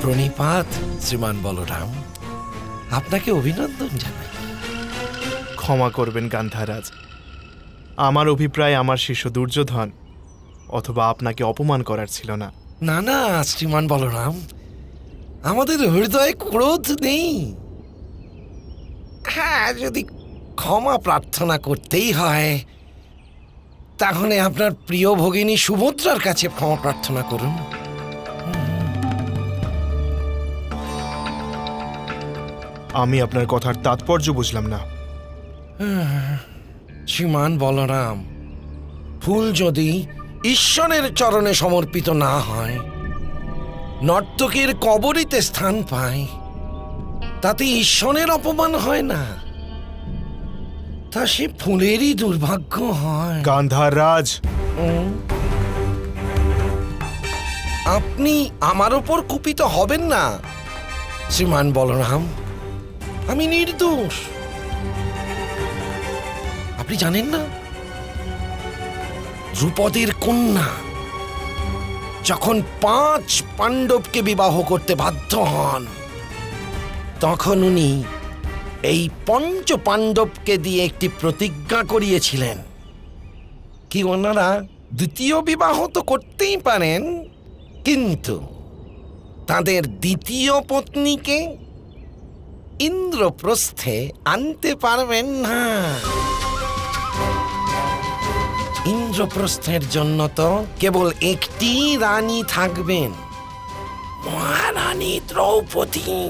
প্রণিপাত শ্রীমান বলরাম, আপনাকে অভিনন্দন জানাই। ক্ষমা করবেন গান্ধারাজ, আমার অভিপ্রায় আমার শিষ্য দুর্যোধন অথবা আপনাকে অপমান করার ছিল না। না না শ্রীমান বলরাম, আমাদের হৃদয়ে ক্রোধ নেই। হ্যাঁ, যদি ক্ষমা প্রার্থনা করতেই হয় তাহলে আপনার প্রিয় ভগিনী সুভদ্রার কাছে ক্ষমা প্রার্থনা করুন। আমি আপনার কথার তাৎপর্য বুঝলাম না। শ্রীমান বলরাম, ফুল যদি ঈশ্বরের চরণে সমর্পিত না হয়, নর্তকীর কবরীতে স্থান পায়, তাতে ঈশ্বরের অপমান হয় না, তা সে ফুলেরই দুর্ভাগ্য হয়। গান্ধারাজ, আপনি আমার ওপর কুপিত হবেন না শ্রীমান বলরাম, আমি নির্দোষ। আপনি জানেন না, দ্রুপদীর কন্যা যখন 5 পাণ্ডবকে বিবাহ করতে বাধ্য হন, তখন উনি এই 5 পাণ্ডবকে দিয়ে একটি প্রতিজ্ঞা করিয়েছিলেন কি ওনারা দ্বিতীয় বিবাহ তো করতেই পারেন, কিন্তু তাদের দ্বিতীয় পত্নীকে ইন্দ্রপ্রস্থে আনতে পারবেন না। ইন্দ্রপ্রস্থের জন্য তো কেবল একটি রানী থাকবেন, মহারানী দ্রৌপদী।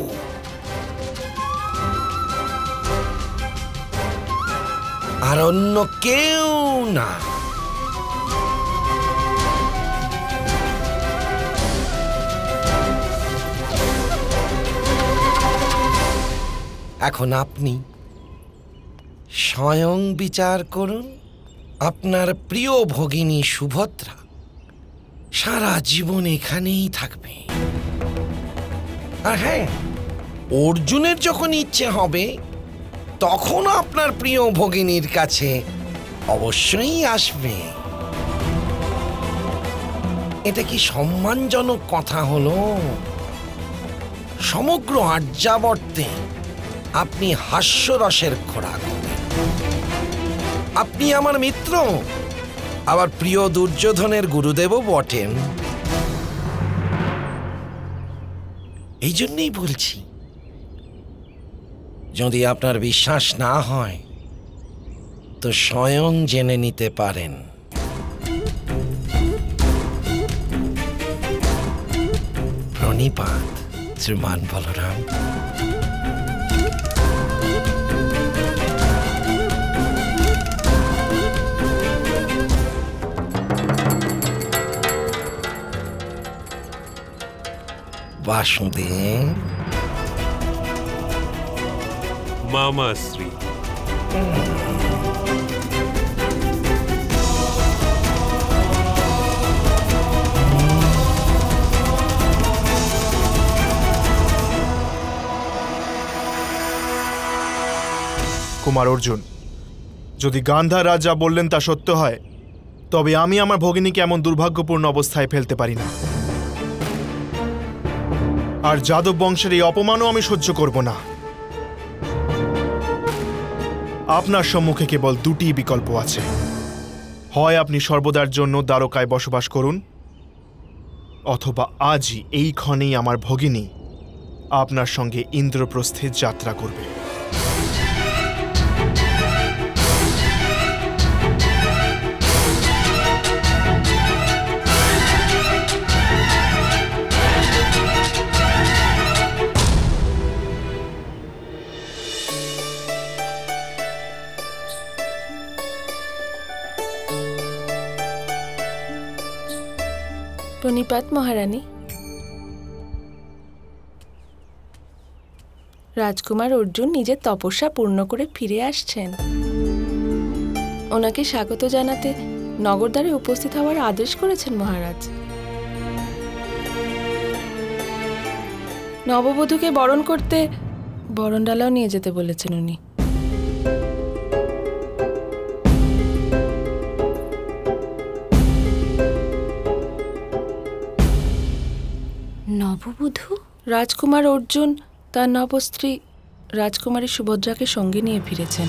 আর অন্য কেউ না। এখন আপনি স্বয়ং বিচার করুন, আপনার প্রিয় ভগিনী সুভদ্রা সারা জীবন এখানেই থাকবে। আর হ্যাঁ, অর্জুনের যখন ইচ্ছে হবে তখন আপনার প্রিয় ভগিনীর কাছে অবশ্যই আসবে। এটা কি সম্মানজনক কথা হলো? সমগ্র আর্যাবর্তে আপনি হাস্যরসের খোরাক। আপনি আমার মিত্র, আবার প্রিয় দুর্যোধনের গুরুদেবও বটেন। এই জন্যই বলছি, যদি আপনার বিশ্বাস না হয় তো স্বয়ং জেনে নিতে পারেন। প্রণিপাত শ্রীমান বলরাম। বাসুদেব, মামাশ্রী। কুমার অর্জুন, যদি গান্ধার রাজা বললেন তা সত্য হয়, তবে আমি আমার ভগিনীকে এমন দুর্ভাগ্যপূর্ণ অবস্থায় ফেলতে পারি না। আর যাদব বংশের এই অপমানও আমি সহ্য করব না। আপনার সম্মুখে কেবল 2টি বিকল্প আছে। হয় আপনি সর্বদার জন্য দ্বারকায় বসবাস করুন, অথবা আজই এই ক্ষণেই আমার ভগিনী আপনার সঙ্গে ইন্দ্রপ্রস্থে যাত্রা করবে। প্রণিপাত মহারানী। রাজকুমার অর্জুন নিজের তপস্যা পূর্ণ করে ফিরে আসছেন। ওনাকে স্বাগত জানাতে নগরদ্বারে উপস্থিত হওয়ার আদেশ করেছেন মহারাজ। নববধূকে বরণ করতে বরণডালাও নিয়ে যেতে বলেছেন উনি। নববধূ? রাজকুমার অর্জুন তার নবস্ত্রী রাজকুমারী সুভদ্রাকে সঙ্গে নিয়ে ফিরেছেন।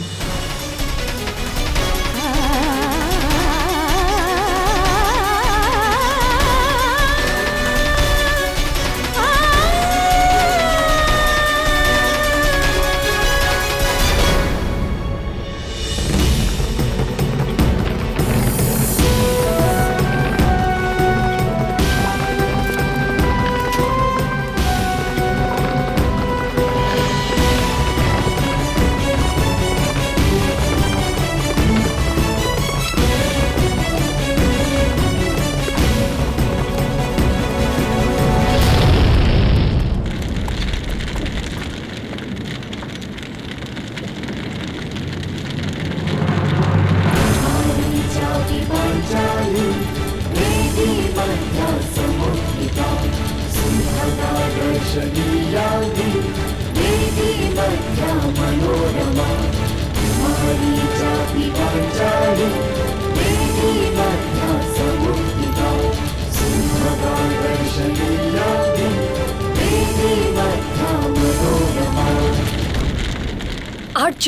আর্য,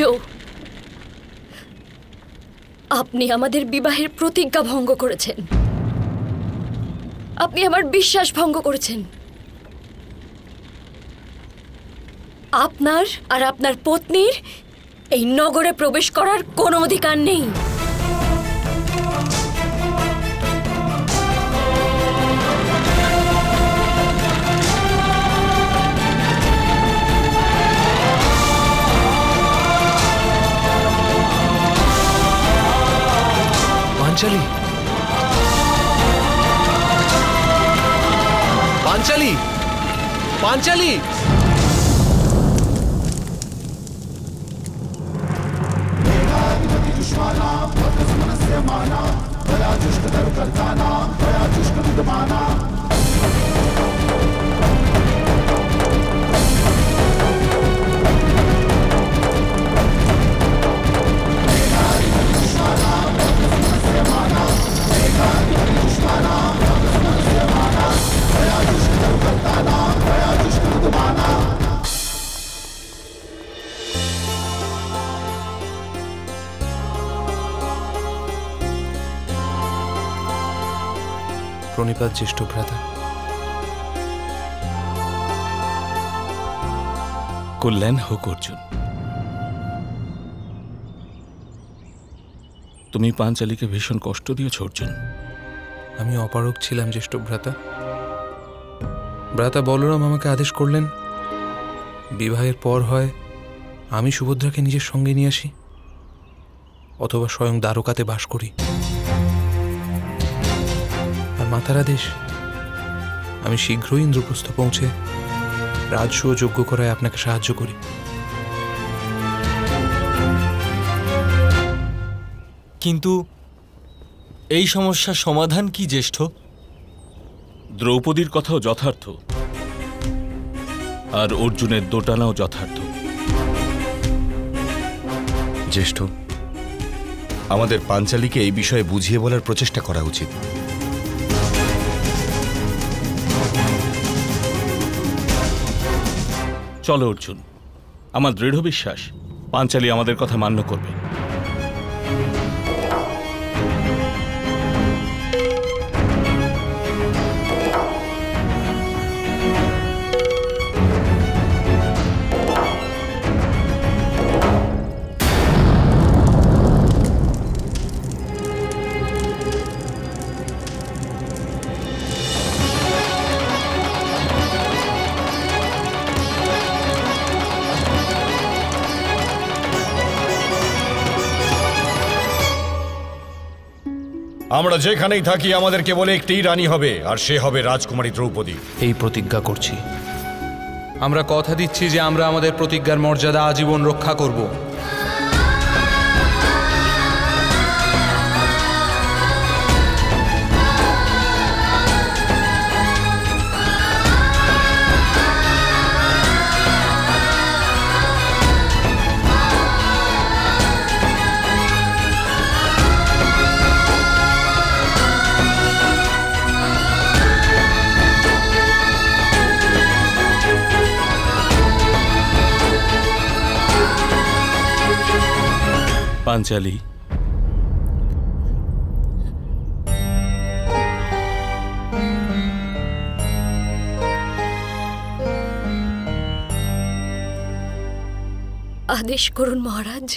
আপনি আমাদের বিবাহের প্রতিজ্ঞা ভঙ্গ করেছেন। আপনি আমার বিশ্বাস ভঙ্গ করেছেন। আপনার আর আপনার পত্নীর এই নগরে প্রবেশ করার কোনো অধিকার নেই। পাঞ্চালী, পাঞ্চালী, পাঞ্চালী! প্রণিপাত জ্যেষ্ঠ ভ্রাতা। কল্যাণ হোক অর্জুন। তুমি পাঞ্চালীকে ভীষণ কষ্ট দিয়েছ অর্জুন। আমি অপারগ ছিলাম জ্যেষ্ঠ ভ্রাতা। ভ্রাতা বলরাম আমাকে আদেশ করলেন বিবাহের পর হয় আমি সুভদ্রাকে নিজের সঙ্গে নিয়ে আসি অথবা স্বয়ং দ্বারকাতে বাস করি। আর মাতার আদেশ আমি শীঘ্রই ইন্দ্রপ্রস্থ পৌঁছে রাজসূয় যজ্ঞ করায় আপনাকে সাহায্য করি। কিন্তু এই সমস্যার সমাধান কি জ্যেষ্ঠ? দ্রৌপদীর কথাও যথার্থ, আর অর্জুনের দোটানাও যথার্থ। জ্যেষ্ঠ, আমাদের পাঞ্চালীকে এই বিষয়ে বুঝিয়ে বলার প্রচেষ্টা করা উচিত। চলো অর্জুন, আমার দৃঢ় বিশ্বাস পাঞ্চালী আমাদের কথা মান্য করবে। আমরা যেখানেই থাকি আমাদের কেবল একটিই রানী হবে, আর সে হবে রাজকুমারী দ্রৌপদী। এই প্রতিজ্ঞা করছি। আমরা কথা দিচ্ছি যে আমরা আমাদের প্রতিজ্ঞার মর্যাদা আজীবন রক্ষা করব। পাঞ্চালী, আদেশ করুন মহারাজ।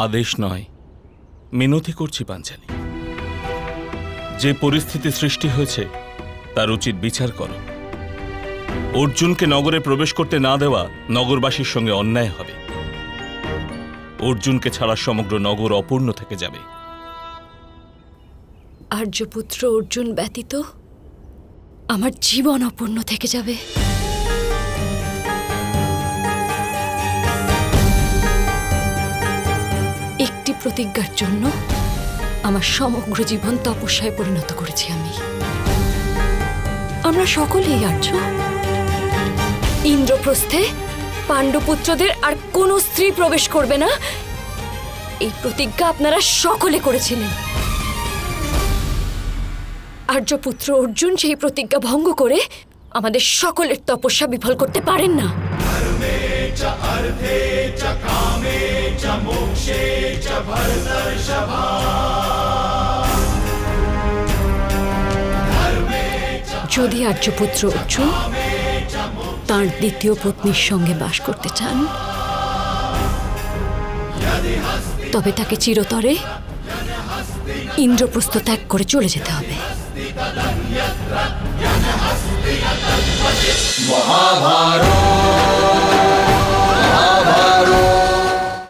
আদেশ নয়, মিনতি করছি পাঞ্চালী। যে পরিস্থিতি সৃষ্টি হয়েছে তার উচিত বিচার করো। অর্জুনকে নগরে প্রবেশ করতে না দেওয়া নগরবাসীর সঙ্গে অন্যায় হবে। অর্জুনকে ছাড়া সমগ্র নগর অপূর্ণ থেকে যাবে। আর্যপুত্র অর্জুন ব্যতীত আমার জীবন অপূর্ণ থেকে যাবে। একটি প্রতিজ্ঞার জন্য আমার সমগ্র জীবন তপস্যায় পরিণত করেছি আমি। আমরা সকলেই আর্য। ইন্দ্রপ্রস্থে পাণ্ডবপুত্রদের আর কোনো স্ত্রী প্রবেশ করবে না, এই প্রতিজ্ঞা আপনারা সকলে করেছিলেন। আর্যপুত্র অর্জুন সেই প্রতিজ্ঞা ভঙ্গ করে আমাদের সকলের তপস্যা বিফল করতে পারেন না। যদি আর্যপুত্র অর্জুন তাঁর দ্বিতীয় পত্নীর সঙ্গে বাস করতে চান, তবে তাকে চিরতরে ইন্দ্রপ্রস্থ ত্যাগ করে চলে যেতে হবে। মহাভারত।